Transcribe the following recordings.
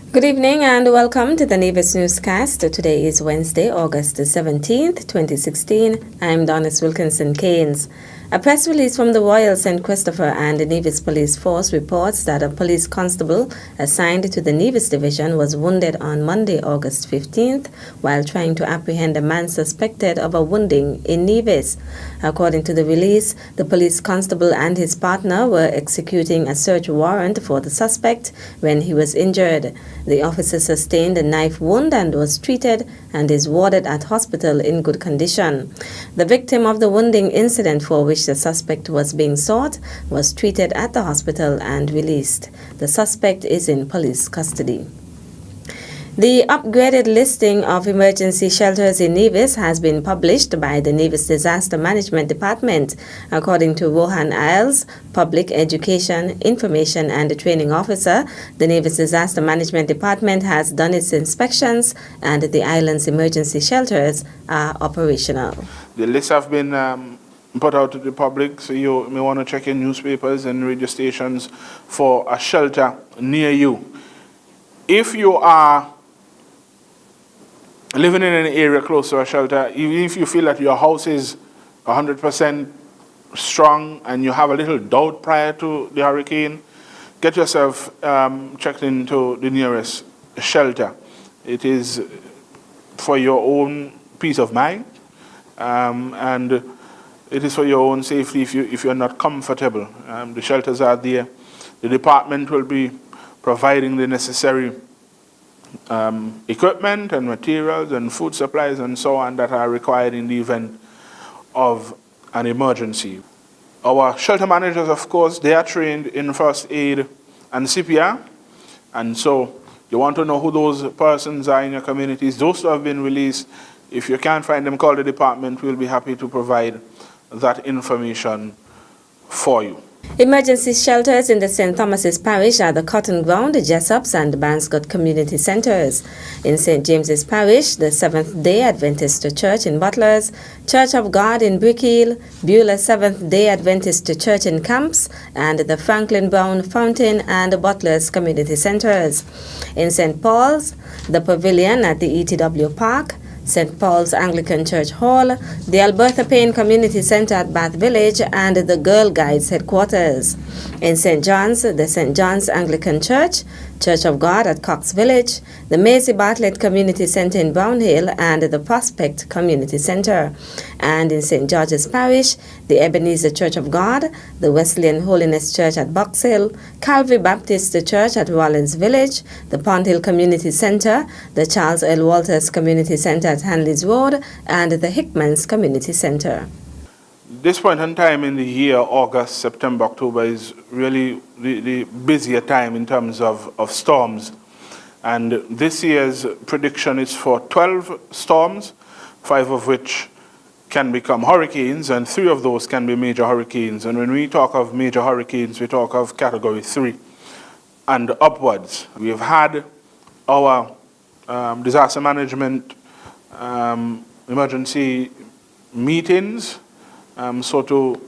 Good evening and welcome to the Nevis Newscast. Today is Wednesday, August 17th, 2016. I'm Donis Wilkinson Keynes. A press release from the Royal St. Christopher and the Nevis Police Force reports that a police constable assigned to the Nevis Division was wounded on Monday, August 15th, while trying to apprehend a man suspected of a wounding in Nevis. According to the release, the police constable and his partner were executing a search warrant for the suspect when he was injured. The officer sustained a knife wound and was treated and is warded at hospital in good condition. The victim of the wounding incident, for which the suspect was being sought, was treated at the hospital and released. The suspect is in police custody. The upgraded listing of emergency shelters in Nevis has been published by the Nevis Disaster Management Department. According to Rohan Isles, Public Education, Information and Training Officer, the Nevis Disaster Management Department has done its inspections and the island's emergency shelters are operational. The lists have been put out to the public, so you may want to check in newspapers and radio stations for a shelter near you. If you are living in an area close to a shelter, even if you feel that your house is 100% strong and you have a little doubt prior to the hurricane, get yourself checked into the nearest shelter. It is for your own peace of mind, and it is for your own safety if you're not comfortable. The shelters are there. The department will be providing the necessary equipment and materials and food supplies and so on that are required in the event of an emergency. Our shelter managers, of course, they are trained in first aid and CPR, and so you want to know who those persons are in your communities. Those who have been released, if you can't find them, call the department. We'll be happy to provide that information for you. Emergency shelters in the St. Thomas's Parish are the Cotton Ground, Jessops and Banscott Community Centres. In St. James's Parish, the Seventh-day Adventist Church in Butlers, Church of God in Brickhill, Beulah Seventh-day Adventist Church in Camps, and the Franklin Brown Fountain and Butlers Community Centres. In St. Paul's, the Pavilion at the ETW Park, St. Paul's Anglican Church Hall, the Alberta Payne Community Centre at Bath Village, and the Girl Guides headquarters. In St. John's, the St. John's Anglican Church, Church of God at Cox Village, the Maisie Bartlett Community Centre in Brownhill, and the Prospect Community Centre. And in St. George's Parish, the Ebenezer Church of God, the Wesleyan Holiness Church at Box Hill, Calvary Baptist Church at Rollins Village, the Pond Hill Community Centre, the Charles L. Walters Community Centre at Hanley's Road, and the Hickman's Community Centre. This point in time in the year, August, September, October, is really the busier time in terms of storms. And this year's prediction is for 12 storms, 5 of which can become hurricanes, and 3 of those can be major hurricanes. And when we talk of major hurricanes, we talk of category 3 and upwards. We've had our disaster management emergency meetings, so to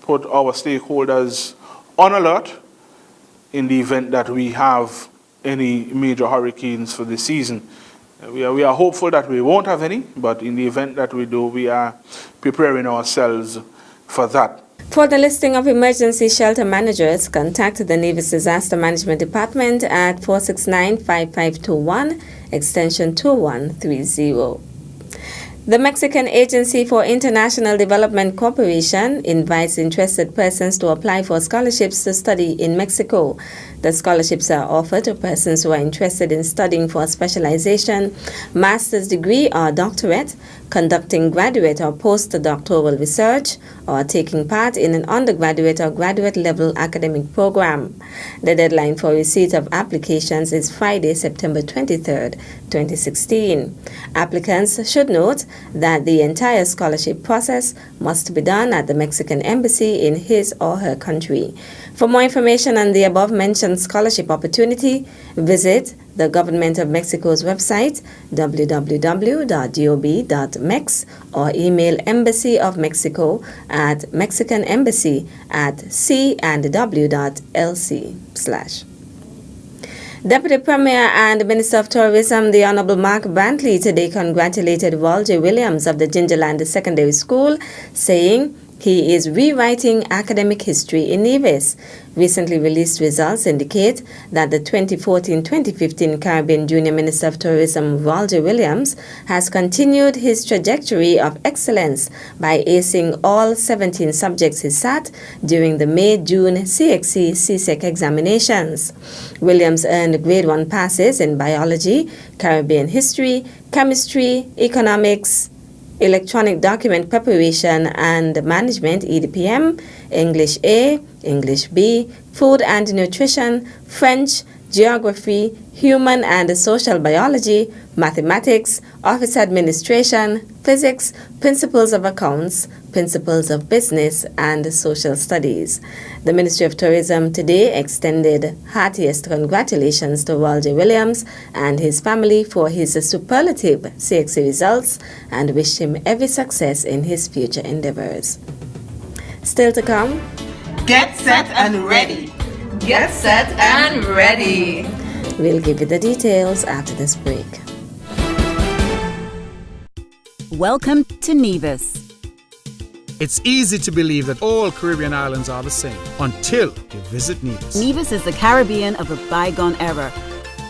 put our stakeholders on alert in the event that we have any major hurricanes for this season. We are hopeful that we won't have any, but in the event that we do, we are preparing ourselves for that. For the listing of emergency shelter managers, contact the Nevis Disaster Management Department at 469-5521, extension 2130. The Mexican Agency for International Development Cooperation invites interested persons to apply for scholarships to study in Mexico. The scholarships are offered to persons who are interested in studying for a specialization, master's degree or doctorate, conducting graduate or postdoctoral research, or taking part in an undergraduate or graduate level academic program. The deadline for receipt of applications is Friday, September 23rd, 2016. Applicants should note that the entire scholarship process must be done at the Mexican Embassy in his or her country. For more information on the above-mentioned scholarship opportunity, visit the Government of Mexico's website, www.dob.mex, or email Embassy of Mexico at mexicanembassy@c&w.lc/. Deputy Premier and Minister of Tourism, the Honourable Mark Brantley, today congratulated Walter Williams of the Gingerland Secondary School, saying he is rewriting academic history in Nevis. Recently released results indicate that the 2014-2015 Caribbean Junior Minister of Tourism, Walter Williams, has continued his trajectory of excellence by acing all 17 subjects he sat during the May-June CXC-CSEC examinations. Williams earned Grade 1 passes in Biology, Caribbean History, Chemistry, Economics, Electronic Document Preparation and Management (EDPM), English A, English B, Food and Nutrition, French, Geography, Human and Social Biology, Mathematics, Office Administration, Physics, Principles of Accounts, Principles of Business, and Social Studies. The Ministry of Tourism today extended heartiest congratulations to Walter Williams and his family for his superlative CXC results and wished him every success in his future endeavors. Still to come, Get set and ready. Get set and ready. we'll give you the details after this break. Welcome to Nevis. It's easy to believe that all Caribbean islands are the same until you visit Nevis. Nevis is the Caribbean of a bygone era.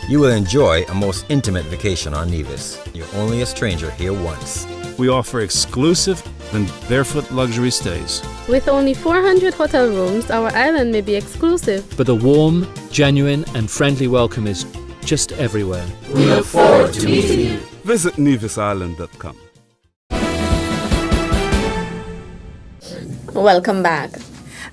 You will enjoy a most intimate vacation on Nevis. You're only a stranger here once. We offer exclusive and barefoot luxury stays. With only 400 hotel rooms, our island may be exclusive. But the warm, genuine and friendly welcome is just everywhere. We look forward to meeting you. Visit nevisisland.com. Welcome back.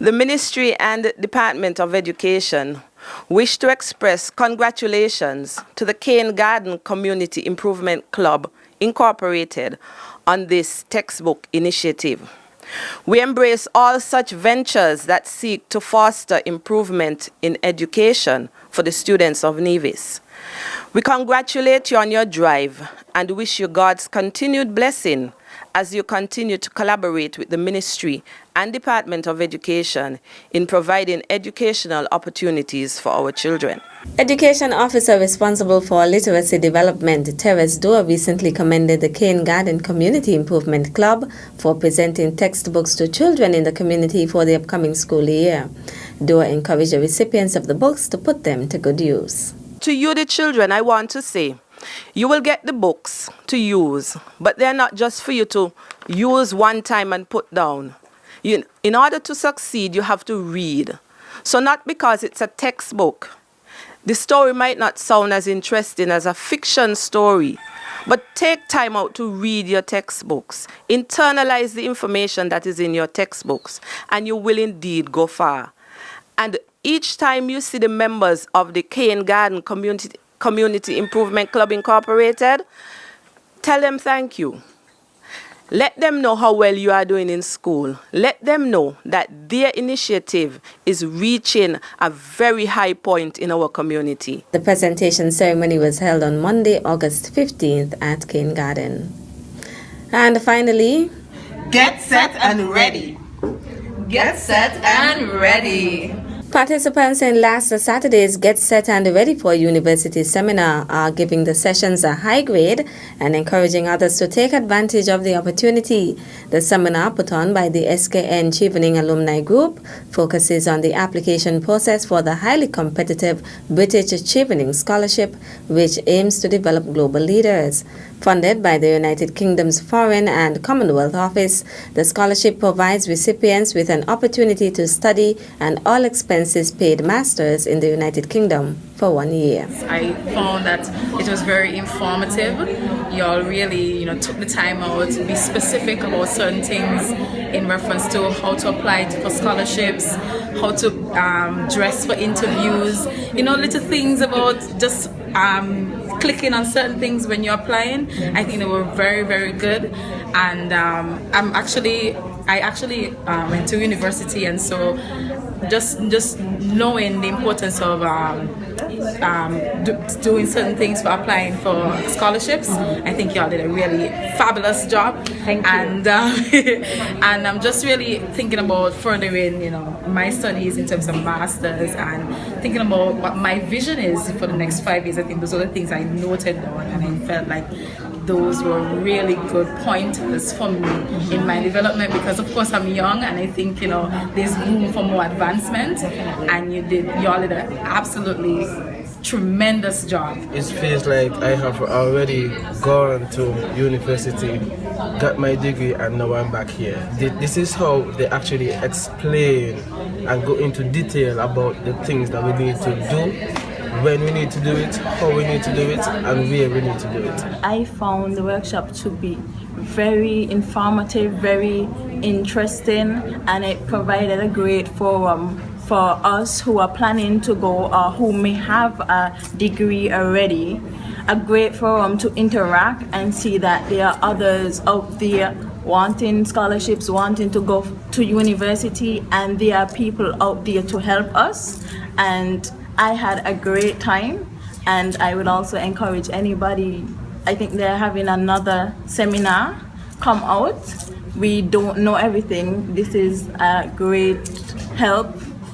The Ministry and Department of Education wish to express congratulations to the Cane Garden Community Improvement Club, Incorporated, on this textbook initiative. We embrace all such ventures that seek to foster improvement in education for the students of Nevis. We congratulate you on your drive and wish you God's continued blessing as you continue to collaborate with the Ministry and Department of Education in providing educational opportunities for our children. Education Officer responsible for literacy development, Teres Doe, recently commended the Cane Garden Community Improvement Club for presenting textbooks to children in the community for the upcoming school year. Doe encouraged the recipients of the books to put them to good use. To you, the children, I want to say, you will get the books to use, but they're not just for you to use one time and put down. In order to succeed, you have to read. So not because it's a textbook. The story might not sound as interesting as a fiction story, but take time out to read your textbooks. Internalize the information that is in your textbooks, and you will indeed go far. And each time you see the members of the Cane Garden Community Improvement Club Incorporated, tell them thank you. Let them know how well you are doing in school. Let them know that their initiative is reaching a very high point in our community. The presentation ceremony was held on Monday, August 15th at Cane Garden. And finally, Get set and ready. Get set and ready. participants in last Saturday's Get Set and Ready for University seminar are giving the sessions a high grade and encouraging others to take advantage of the opportunity. The seminar put on by the SKN Chevening Alumni Group focuses on the application process for the highly competitive British Chevening Scholarship, which aims to develop global leaders. Funded by the United Kingdom's Foreign and Commonwealth Office, the scholarship provides recipients with an opportunity to study an all-expenses paid master's in the United Kingdom for 1 year. I found that it was very informative. You all really, took the time out to be specific about certain things in reference to how to apply for scholarships, how to dress for interviews, little things about just clicking on certain things when you're applying. I think they were very, very good. And I actually went to university, and so just knowing the importance of doing certain things for applying for scholarships, I think y'all did a really fabulous job. Thank you. And and I'm just really thinking about furthering, my studies in terms of masters, and thinking about what my vision is for the next 5 years. I think those are the things I noted down, and I felt like those were really good pointers for me in my development, because of course I'm young and I think, you know, there's room for more advancement, and y'all did an absolutely tremendous job. It feels like I have already gone to university, got my degree, and now I'm back here. This is how they actually explain and go into detail about the things that we need to do, when we need to do it, how we need to do it, and where we need to do it. I found the workshop to be very informative, very interesting, and it provided a great forum for us who are planning to go or who may have a degree already, a great forum to interact and see that there are others out there wanting scholarships, wanting to go to university, and there are people out there to help us. And I had a great time, and I would also encourage anybody, I think they're having another seminar, come out. We don't know everything. This is a great help,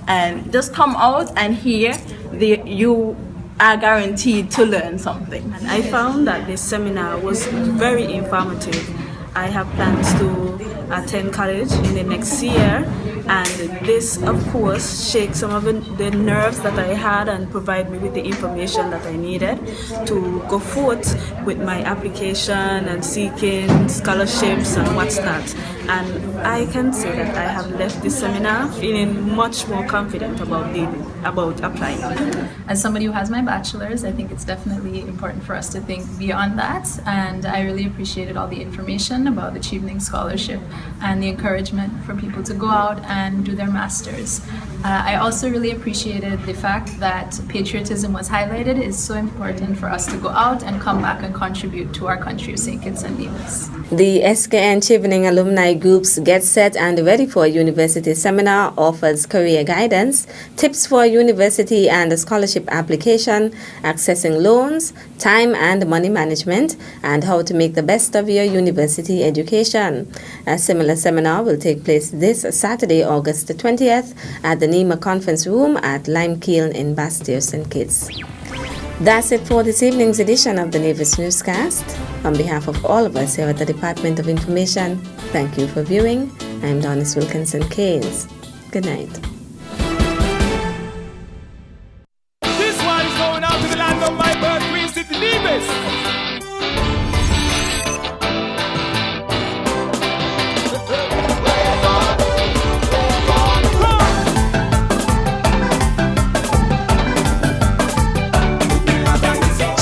and just come out and hear. You are guaranteed to learn something. I found that this seminar was very informative. I have plans to attend college in the next year, and this of course shakes some of the nerves that I had and provide me with the information that I needed to go forth with my application and seeking scholarships and what's not. And I can say that I have left this seminar feeling much more confident about applying. As somebody who has my bachelor's, I think it's definitely important for us to think beyond that, and I really appreciated all the information about the Chevening Scholarship and the encouragement for people to go out and do their masters. I also really appreciated the fact that patriotism was highlighted. It's so important for us to go out and come back and contribute to our country of St. Kitts and Nevis. The SKN Chevening Alumni Group's Get Set and Ready for University seminar offers career guidance, tips for university and scholarship application, accessing loans, time and money management, and how to make the best of your university education. A similar seminar will take place this Saturday, August the 20th at the NEMA Conference Room at Limekiln in Bastille, St. Kitts. That's it for this evening's edition of the Nevis Newscast. On behalf of all of us here at the Department of Information, thank you for viewing. I'm Donis Wilkinson Keynes. Good night. This one is going out to the land of my birth, Queen City, Nevis.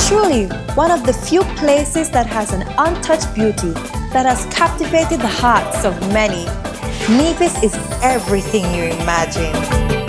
Truly, one of the few places that has an untouched beauty that has captivated the hearts of many. Nevis is everything you imagine.